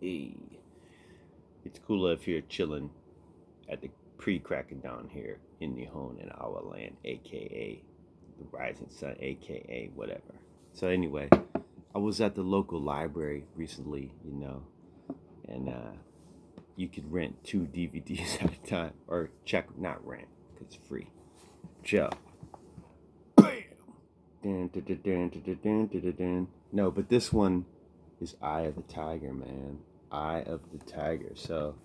Hey, it's cooler if you're chilling at the pre-cracking dawn here in Nihon in our land, aka the rising sun, aka whatever. So anyway, I was at the local library recently, and you could rent 2 DVDs at a time, or check not rent because it's free. Joe. Bam. Dun, dun, dun, dun, dun, dun, dun, dun, dun. No, but this one is Eye of the Tiger, man. Eye of the Tiger. So,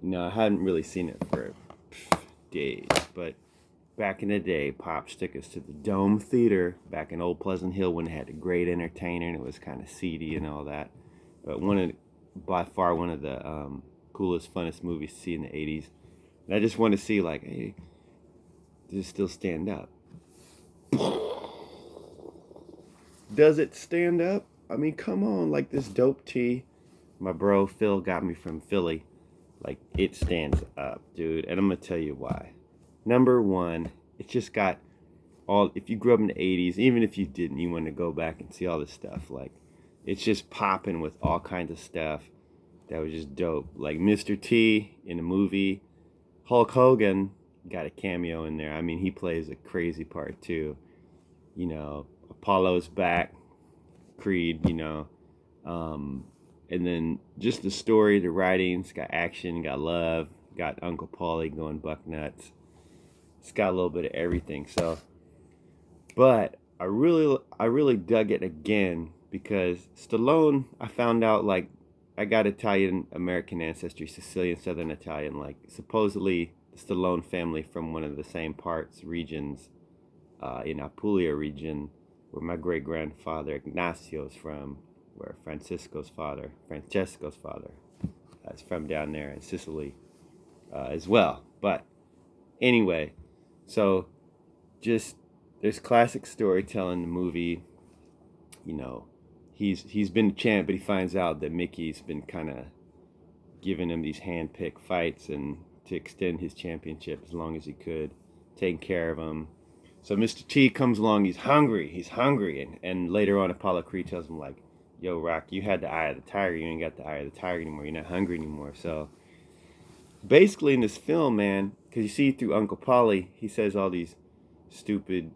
I hadn't really seen it for days, but back in the day, Pops took us to the Dome Theater back in Old Pleasant Hill when it had a great entertainer and it was kind of seedy and all that. But by far one of the coolest, funnest movies to see in the 80s. And I just want to see, like, hey, does it still stand up? Does it stand up? I mean, come on, like this dope tee my bro Phil got me from Philly. Like, it stands up, dude. And I'm going to tell you why. Number one, it's just got if you grew up in the 80s, even if you didn't, you want to go back and see all this stuff. Like, it's just popping with all kinds of stuff that was just dope. Like Mr. T in the movie. Hulk Hogan got a cameo in there. I mean, he plays a crazy part too. Apollo's back. Creed, and then just the story, the writings, got action, got love, got Uncle Paulie going buck nuts. It's got a little bit of everything. So, but I really dug it again because Stallone, I found out, like, I got Italian American ancestry, Sicilian, Southern Italian. Like, supposedly the Stallone family from one of the same regions, in Apulia region, where my great grandfather Ignacio's from, where Francesco's father is from down there in Sicily as well. But anyway, so just there's classic storytelling in the movie. He's been a champ, but he finds out that Mickey's been kind of giving him these hand-picked fights and to extend his championship as long as he could, taking care of him. So Mr. T comes along, he's hungry, and later on Apollo Creed tells him, like, yo, Rock, you had the eye of the tiger, you ain't got the eye of the tiger anymore, you're not hungry anymore. So basically in this film, man, because you see through Uncle Paulie, he says all these stupid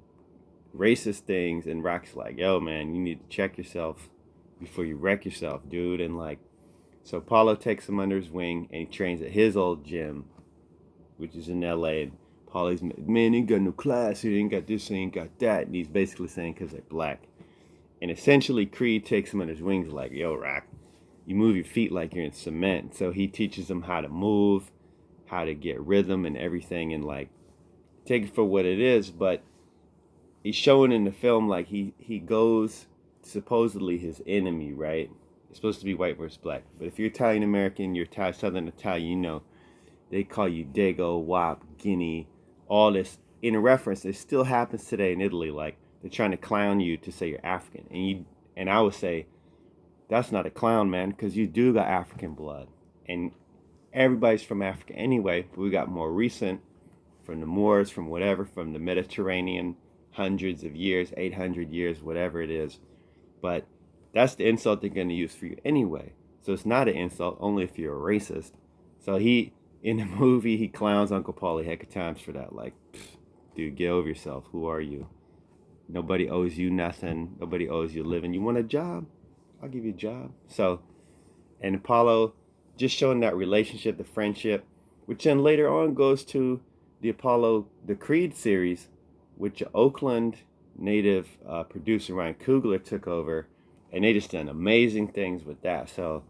racist things, and Rock's like, yo, man, you need to check yourself before you wreck yourself, dude. And like, so Apollo takes him under his wing and he trains at his old gym, which is in LA. And Paulie's, man, he ain't got no class, he ain't got this, he ain't got that. And he's basically saying because they're black. And essentially Creed takes him under his wings like, yo, Rock, you move your feet like you're in cement. So he teaches him how to move, how to get rhythm and everything, and like, take it for what it is. But he's showing in the film, like, he goes supposedly his enemy, right? It's supposed to be white versus black. But if you're Italian American, you're Southern Italian, they call you Dago, Wop, Guinea, all this in a reference. It still happens today in Italy. Like, they're trying to clown you to say you're African. And I would say, that's not a clown, man, because you do got African blood. And everybody's from Africa anyway, but we got more recent, from the Moors, from whatever, from the Mediterranean, hundreds of years, 800 years, whatever it is. But that's the insult they're going to use for you anyway. So it's not an insult, only if you're a racist. So in the movie, he clowns Uncle Paulie heck of times for that. Like, dude, get over yourself. Who are you? Nobody owes you nothing. Nobody owes you a living. You want a job? I'll give you a job. So, and Apollo, just showing that relationship, the friendship, which then later on goes to the Creed series, which Oakland native producer Ryan Coogler took over, and they just done amazing things with that. So,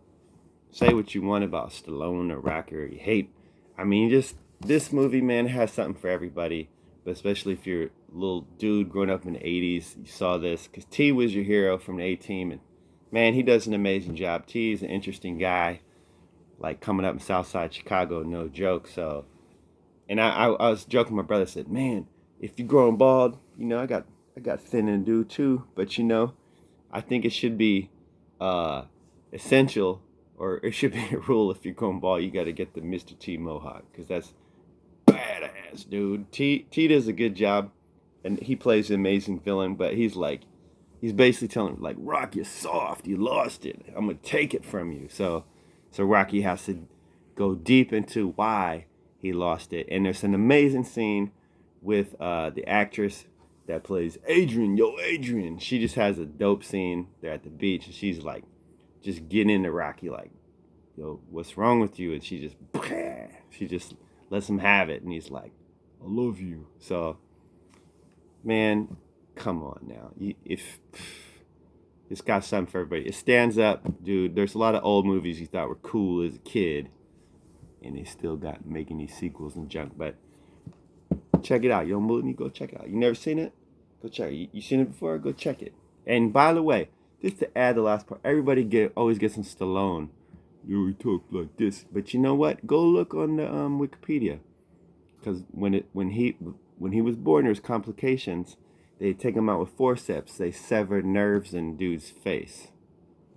say what you want about Stallone or Rocky or you hate. I mean, just this movie, man, has something for everybody, but especially if you're a little dude growing up in the 80s, you saw this, because T was your hero from the A-Team, and man, he does an amazing job. T is an interesting guy, like coming up in Southside Chicago, no joke. So, and I was joking with my brother, said, man, if you're growing bald, I got thinning to do too, but I think it should be essential, or it should be a rule, if you're going bald, you got to get the Mr. T Mohawk, because that's badass, dude. T does a good job, and he plays an amazing villain, but he's like he's basically telling him, like, Rock, you're soft. You lost it. I'm gonna take it from you. So Rocky has to go deep into why he lost it. And there's an amazing scene with the actress that plays Adrian. Yo, Adrian. She just has a dope scene. They're at the beach, and she's like, just getting into Rocky, like, yo, what's wrong with you? And she just lets him have it, and he's like, I love you. So, man, come on now. If it's got something for everybody, it stands up, dude. There's a lot of old movies you thought were cool as a kid, and they still got making these sequels and junk. But check it out. You don't me, go check it out. You never seen it? Go check it. You seen it before? Go check it. And by the way, just to add the last part, everybody always gets some Stallone. You always talk like this, but you know what? Go look on the Wikipedia, because when he was born, there was complications. They take him out with forceps. They severed nerves in dude's face,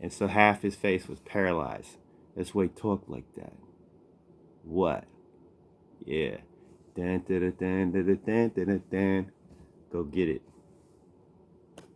and so half his face was paralyzed. That's why he talked like that. What? Yeah. Dan, dan, dan, dan, dan, dan, dan. Go get it.